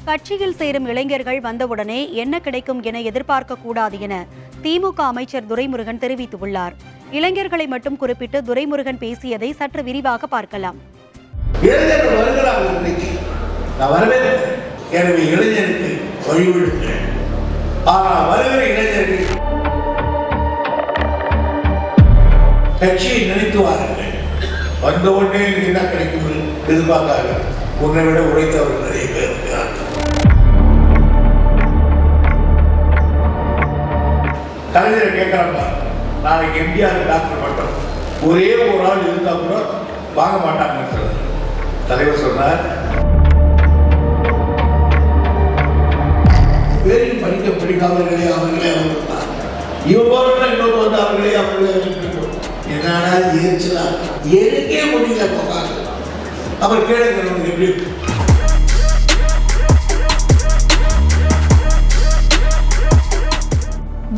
கட்சியில் சேரும் இளைஞர்கள் வந்தவுடனே என்ன கிடைக்கும் என எதிர்பார்க்க கூடாது என திமுக அமைச்சர் துரைமுருகன் தெரிவித்துள்ளார். இளைஞர்களை மட்டும் குறிப்பிட்டு துரைமுருகன் பேசியதை சற்று விரிவாக பார்க்கலாம். கட்சியை நினைத்து வாருங்கள், வந்த உடனே என்ன கிடைக்கும் எதிர்பார்க்காக உன்னை விட உழைத்தவர்கள் நிறைய பேர் இருக்கிறார்கள். கலைஞரை கேட்கிறாங்க, நாளைக்கு எம்ஜிஆர் டாக்டர் மட்டும் ஒரே ஒரு ஆள் இருந்தா கூட வாங்க மாட்டாங்க. தலைவர் சொன்னார், பேரையும் படிக்க பிடிக்காதவர்களே அவர்களே அவர்கள் இவங்க இன்னொரு வந்து அவர்களே என்னடா எரிச்சலா எனக்கே முடியல போகாது. அவர் கேளுங்க எப்படி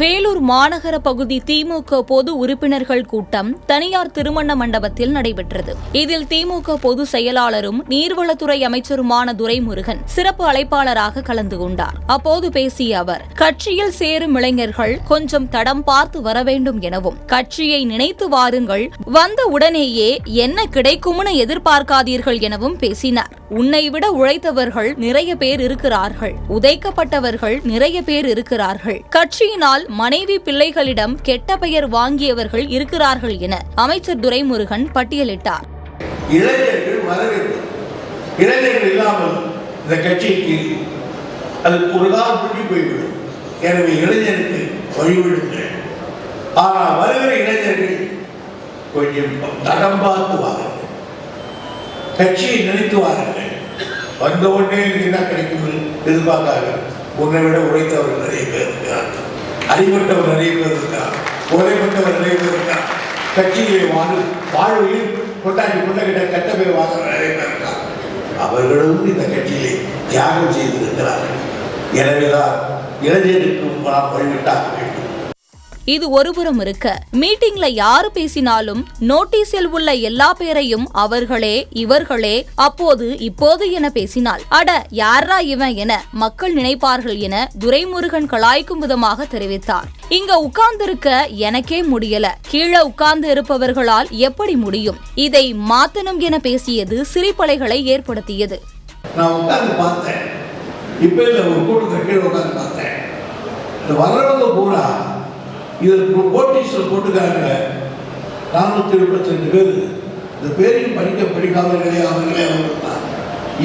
வேலூர் மாநகர பகுதி திமுக பொது உறுப்பினர்கள் கூட்டம் தனியார் திருமண மண்டபத்தில் நடைபெற்றது. இதில் திமுக பொதுச் செயலாளரும் நீர்வளத்துறை அமைச்சருமான துரைமுருகன் சிறப்பு அழைப்பாளராக கலந்து கொண்டார். அப்போது பேசிய அவர், கட்சியில் சேரும் இளைஞர்கள் கொஞ்சம் தடம் பார்த்து வர வேண்டும் எனவும், கட்சியை நினைத்து வாருங்கள், வந்த உடனேயே என்ன கிடைக்கும்னு எதிர்பார்க்காதீர்கள் எனவும் பேசினார். உன்னை விட உழைத்தவர்கள் நிறைய பேர் இருக்கிறார்கள், உதைக்கப்பட்டவர்கள் நிறைய பேர் இருக்கிறார்கள், கட்சியினால் மனைவி பிள்ளைகளிடம் கெட்ட பெயர் வாங்கியவர்கள் இருக்கிறார்கள் என அமைச்சர் துரைமுருகன் பட்டியலிட்டார். இளைஞர்கள் வர வேண்டும், இளைஞர்கள் இல்லாமல் இந்த கட்சிக்கு அது ஒரு காலம் புள்ளி போய்விடும். எனவே இளைஞருக்கு வழிவிடுங்கள். ஆனால் வருகிற இளைஞர்கள் கொஞ்சம் தடம் பார்த்து வாருங்கள், கட்சியை நினைத்து வாருங்கள். வந்த உடனே என்ன கிடைக்கும் எதிர்பார்க்காக உன்னை விட உழைத்தவர்கள் நிறைய பேர் இருக்கிறார்கள், அடிபட்டவர் நிறைய பேர் இருக்கிறார், கொலைப்பட்டவர் நிறைய பேர் இருக்கிறார், கட்சியிலே வாழ்வில் கொண்டாடி கொண்டகிட்ட கட்ட பேர் வாங்க நிறைய பேர் இருக்கிறார். அவர்களும் இந்த கட்சியிலே தியாகம் செய்திருக்கிறார்கள். எனவேதான் இளைஞருக்கு நாம் வழிவிட்டாக வேண்டும். இது ஒருபுறம் இருக்க, மீட்டிங்ல யாரு பேசினாலும் நோட்டீஸில் உள்ள எல்லா பேரையும் அவர்களே இவர்களே அப்போது இப்போது என பேசினால், அட யாரா இவன் என மக்கள் நினைப்பார்கள் என துரைமுருகன் கலாய்க்கும் விதமாக தெரிவித்தார். இங்க உட்கார்ந்திருக்க எனக்கே முடியல, கீழே உட்கார்ந்து இருப்பவர்களால் எப்படி முடியும்? இதை மாத்தணும் என பேசியது சிரிப்பலைகளை ஏற்படுத்தியது. நான் உட்கார்ந்து பார்த்தேன், இப்ப இல்ல ஒரு கூட்டத்தில் கீழே உட்கார்ந்து பார்த்தேன். இந்த வர்றவங்க பூரா இதற்கு நோட்டீஸில் போட்டுக்காங்க 472 பேர். இந்த பேரையும் படிக்க பிடிக்காதவர்களே அவர்களே அவர்கள்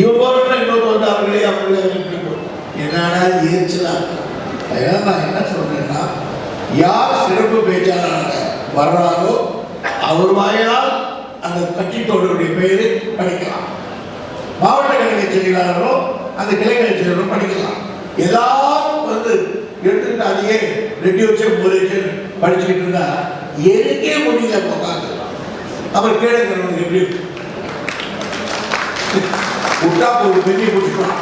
இவங்க இன்னொரு வந்து அவர்களே பிடிக்கும். என்னடா எரிச்சலா. அதனால நான் என்ன சொல்றேன்னா, யார் சிறப்பு பேச்சாளராக வர்றாரோ அவர் வாயால் அந்த கட்சி தோழருடைய பெயரை படிக்கலாம். மாவட்ட கழக செயலாளரோ அந்த கிளைக்கழக செயலரும் படிக்கலாம். எல்லாரும் வந்து எடுத்துக்கிட்டு அதையே 2 வருஷம் 3 வருஷம் படிச்சுக்கிட்டு இருந்தா எனக்கே முடியல போகாது. அவர் கேளுங்க எப்படி விட்டா ஒரு பெரிய பிடிக்கலாம்.